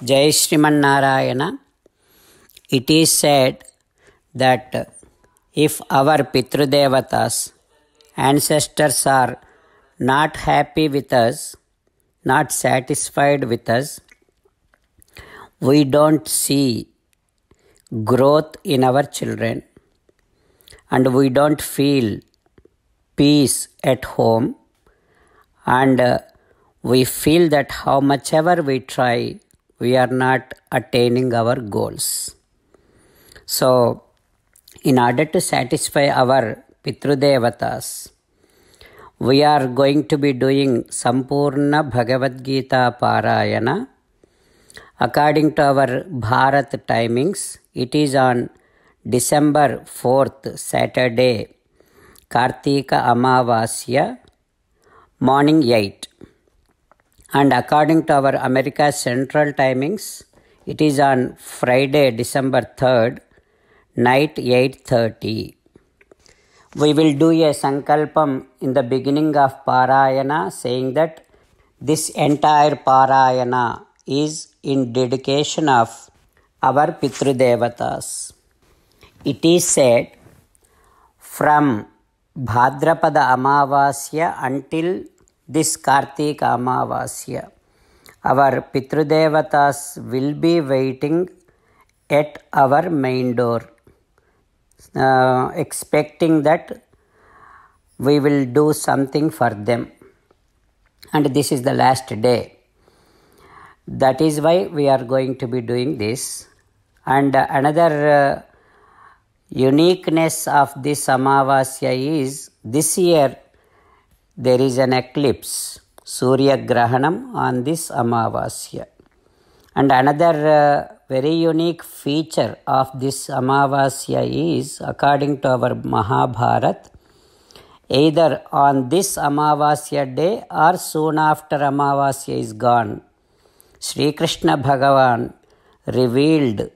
Jai Sriman It is said that if our Pitrudevatas, ancestors are not happy with us, not satisfied with us, we don't see growth in our children and we don't feel peace at home, and we feel that how much ever we try, we are not attaining our goals. So, in order to satisfy our Pitrudevatas, we are going to be doing Sampurna Bhagavad Gita Parayana. According to our Bharat timings, it is on December 4th, Saturday, Kartika Amavasya, morning 8. And according to our America Central timings, it is on Friday, December 3rd, night 8:30. We will do a Sankalpam in the beginning of Parayana, saying that this entire Parayana is in dedication of our Pitrudevatas. It is said, from Bhadrapada Amavasya until this Kartika Amavasya, our Pitrudevatas will be waiting at our main door, expecting that we will do something for them. And this is the last day. That is why we are going to be doing this. And another uniqueness of this Amavasya is, this year there is an eclipse, Surya Grahanam, on this Amavasya. And another very unique feature of this Amavasya is, according to our Mahabharat, either on this Amavasya day or soon after Amavasya is gone, Sri Krishna Bhagavan revealed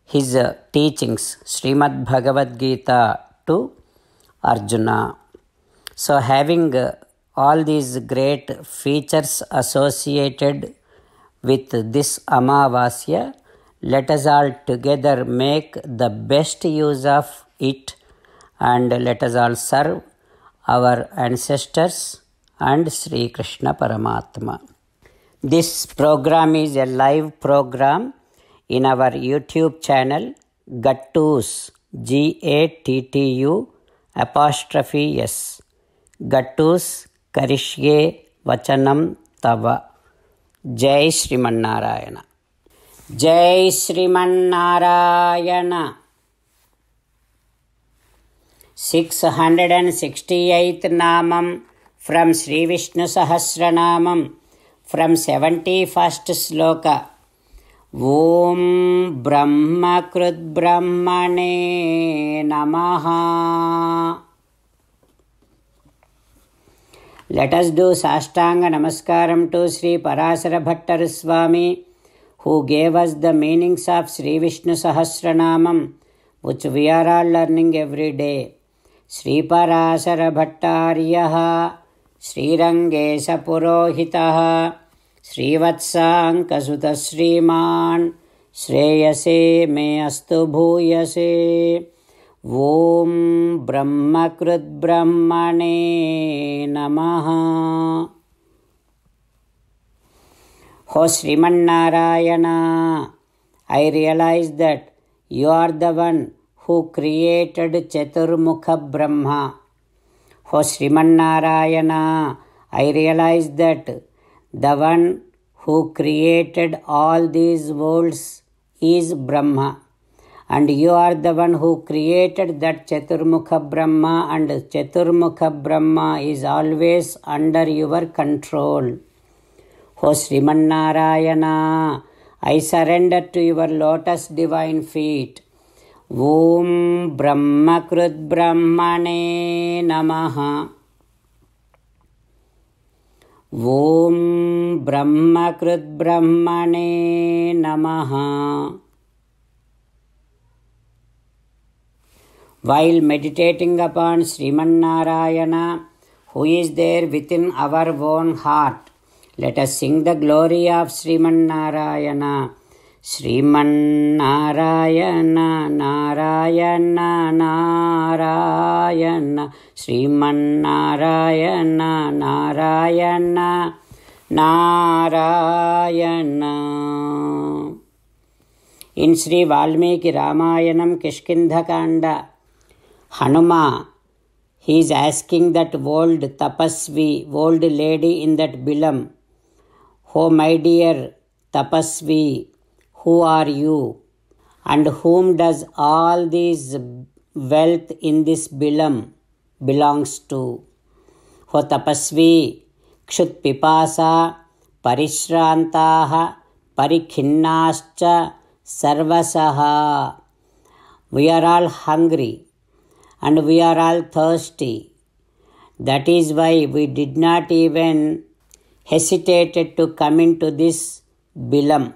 his teachings, Srimad Bhagavad Gita, to Arjuna. So having all these great features associated with this Amavasya, let us all together make the best use of it, and let us all serve our ancestors and Sri Krishna Paramatma. This program is a live program in our YouTube channel, Gattus, Gattu ''S, Gattus Karishye Vachanam Tava. Jai Sriman Narayana. Jai Sriman Narayana. 668th Namam from Sri Vishnu Sahasranamam, from 71st Sloka. Om Brahma Krut Brahmane Namaha. Let us do Sastanga Namaskaram to Sri Parasara Bhattar Swami, who gave us the meanings of Sri Vishnu Sahasranamam, which we are all learning every day. Sri Parasara Bhattaryaha, Sri Rangesa Purohitaha, Sri Vatsanka Sutta Sriman, Shreyase me astu bhuyase. Om Brahma Krut Brahmane Namaha. Ho Sriman Narayana, I realize that you are the one who created Chaturmukha Brahma. Ho Sriman Narayana, I realize that the one who created all these worlds is Brahma. And you are the one who created that Chaturmukha Brahma, and Chaturmukha Brahma is always under your control. O Sriman Narayana, I surrender to your lotus divine feet. Om Brahma Krut Brahmane Namaha. Om Brahma Krut Brahmane Namaha. While meditating upon Sriman Narayana, who is there within our own heart, Let us sing the glory of Srimannarayana. Srimannarayana, Narayana, Narayana. Srimannarayana, Narayana, Narayana. In Sri Valmiki Ramayanam Kishkindha-kanda, Hanuma, he is asking that old tapasvi, old lady in that bilam, "Oh my dear tapasvi, who are you? And whom does all this wealth in this bilam belongs to? Oh tapasvi, kshut pipasa, parishrantaha, parikhinnascha, sarvasaha." We are all hungry and we are all thirsty. That is why we did not even hesitated to come into this bilam.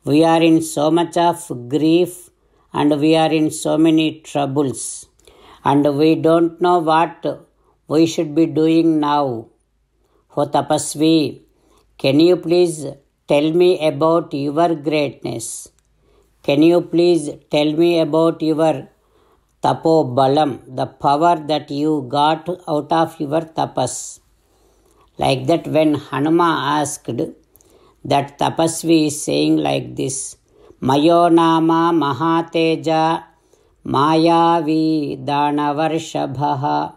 We are in so much of grief and we are in so many troubles. And we don't know what we should be doing now. Oh tapasvi, can you please tell me about your greatness? Can you please tell me about your tapo balam, the power that you got out of your tapas? Like that, when Hanuma asked, that tapasvi is saying like this, "Mayo nama mahateja mayavi danavarshabha."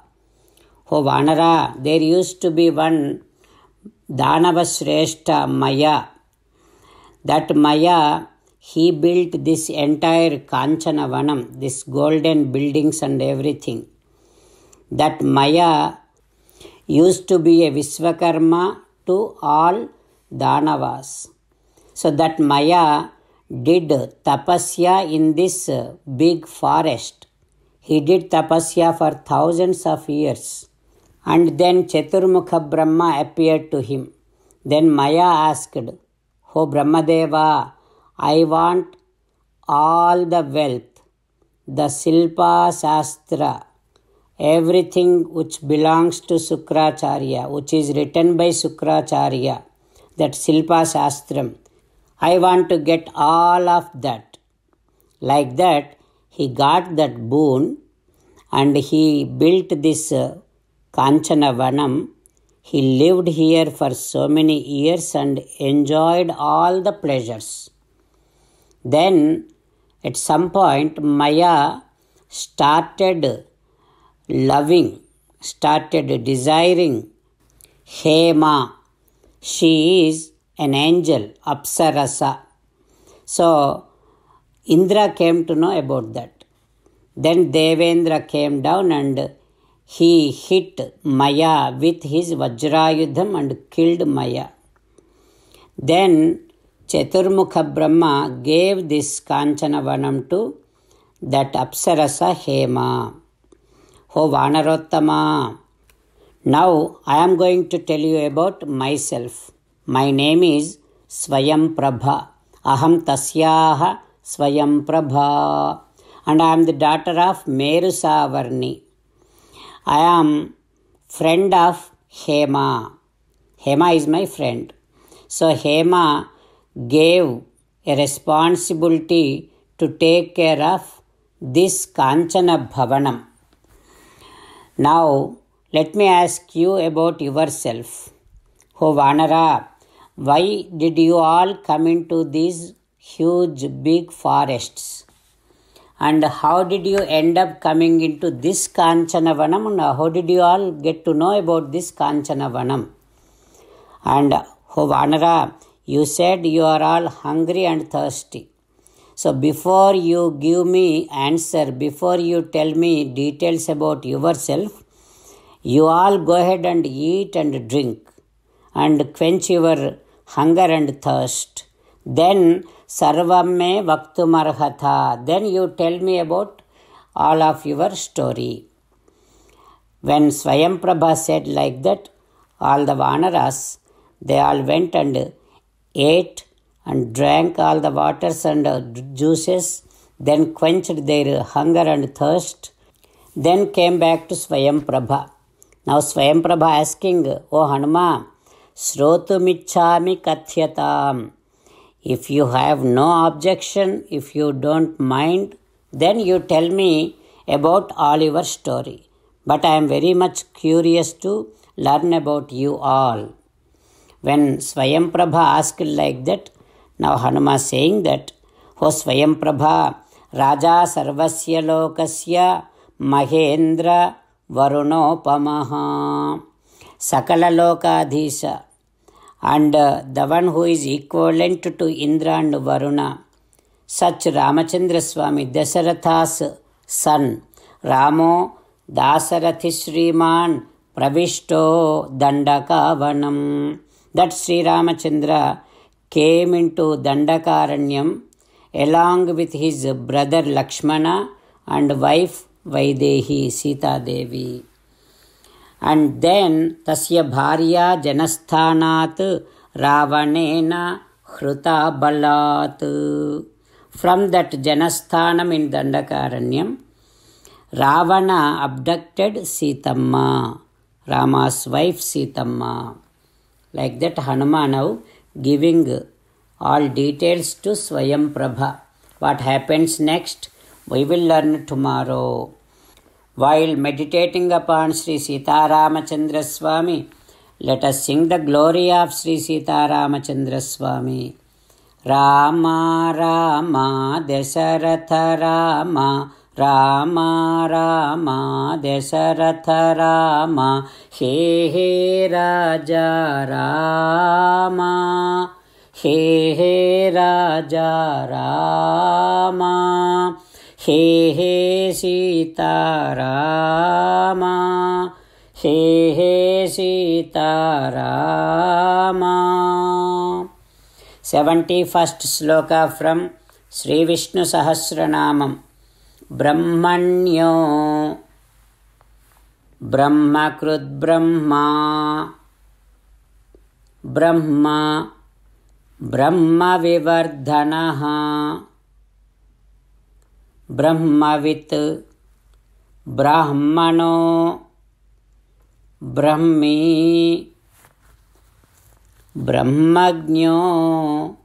Oh Vanara, there used to be one Danavasreshta Maya. That Maya, he built this entire Kanchana Vanam, this golden buildings and everything. That Maya used to be a Vishwakarma to all Danavas. So that Maya did tapasya in this big forest. He did tapasya for thousands of years. And then Chaturmukha Brahma appeared to him. Then Maya asked, "Oh Brahmadeva, I want all the wealth, the Silpa Shastra, everything which belongs to Sukracharya, which is written by Sukracharya, that Silpa Shastram. I want to get all of that." Like that, he got that boon and he built this Kanchana Vanam. He lived here for so many years and enjoyed all the pleasures. Then, at some point, Maya started loving, started desiring Hema. She is an angel, Apsarasa. So, Indra came to know about that. Then Devendra came down and he hit Maya with his Vajrayudham and killed Maya. Then Chaturmukha Brahma gave this Kanchana Vanam to that Apsarasa Hema. Oh Vanarottama, now I am going to tell you about myself. My name is Swayam Prabha. Aham Tasyaha Swayam Prabha. And I am the daughter of Meru Savarni. I am friend of Hema. Hema is my friend. So Hema gave a responsibility to take care of this Kanchana Bhavanam. Now, let me ask you about yourself. Oh Vanara, why did you all come into these huge big forests? And how did you end up coming into this Kanchana Vanam? And how did you all get to know about this Kanchana Vanam? And oh Vanara, you said you are all hungry and thirsty. So before you give me answer, before you tell me details about yourself, you all go ahead and eat and drink and quench your hunger and thirst. Then Sarvam me Vaktumarhatha. Then you tell me about all of your story. When Swayam Prabha said like that, all the Vanaras, they all went and ate and drank all the waters and juices, then quenched their hunger and thirst, then came back to Swayam Prabha. Now Swayam Prabha asking, "Oh Hanuma, Srotumichhami kathyatam. If you have no objection, if you don't mind, then you tell me about all your story. But I am very much curious to learn about you all. When Swayamprabha asked like that, now Hanuma is saying that, O Swayamprabha, Raja Sarvasya Lokasya Mahendra Varunopamaha Sakala Lokadhisha, and the one who is equivalent to Indra and Varuna, such Ramachandra Swami, Dasaratha's son, Ramo Dasarathi Shriman Pravishto Dandakavanam. That Sri Ramachandra came into Dandakaranyam along with his brother Lakshmana and wife Vaidehi, Sita Devi. And then Tasya Bharya Janasthanat Ravanena Hruta Balat. From that Janasthanam in Dandakaranyam, Ravana abducted Sitamma, Rama's wife Sitamma. Like that Hanuma now giving all details to Swayamprabha. What happens next, we will learn tomorrow. While meditating upon Sri Sita Ramachandra Swami, let us sing the glory of Sri Sita Ramachandra Swami. Rama Rama Dasaratha Rama, Rama Rama Dasaratha Rama, He He Raja Rama, He He Raja Rama, He He Sita Rama, He He Sita Rama. 71st sloka from Sri Vishnu Sahasranamam. Brahmanyo Brahmakrut Brahma, Brahma Brahma Vivardhanaha, Brahmavit Brahmano Brahmi, Brahmagno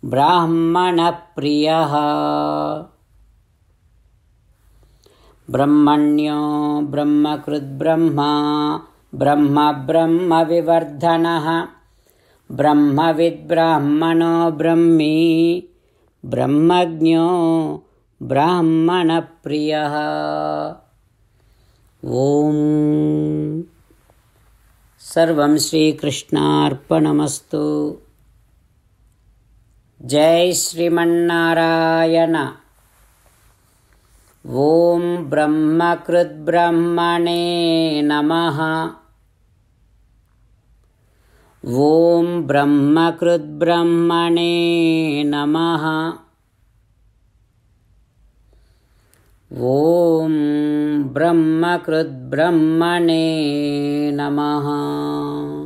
Brahmana Priyaha. Brahmanyo Brahmakrut Brahma, Brahma Brahma Vivardhanaha, Brahmavid Brahmano Brahmi, Brahmagno Brahmana Priyaha. Om Sarvam Shri Krishnarpanamastu. Jai Srimannarayana. Om Brahmakrut Brahmane Namaha. Om Brahmakrut Brahmane Namaha. Om Brahmakrut Brahmane Namaha.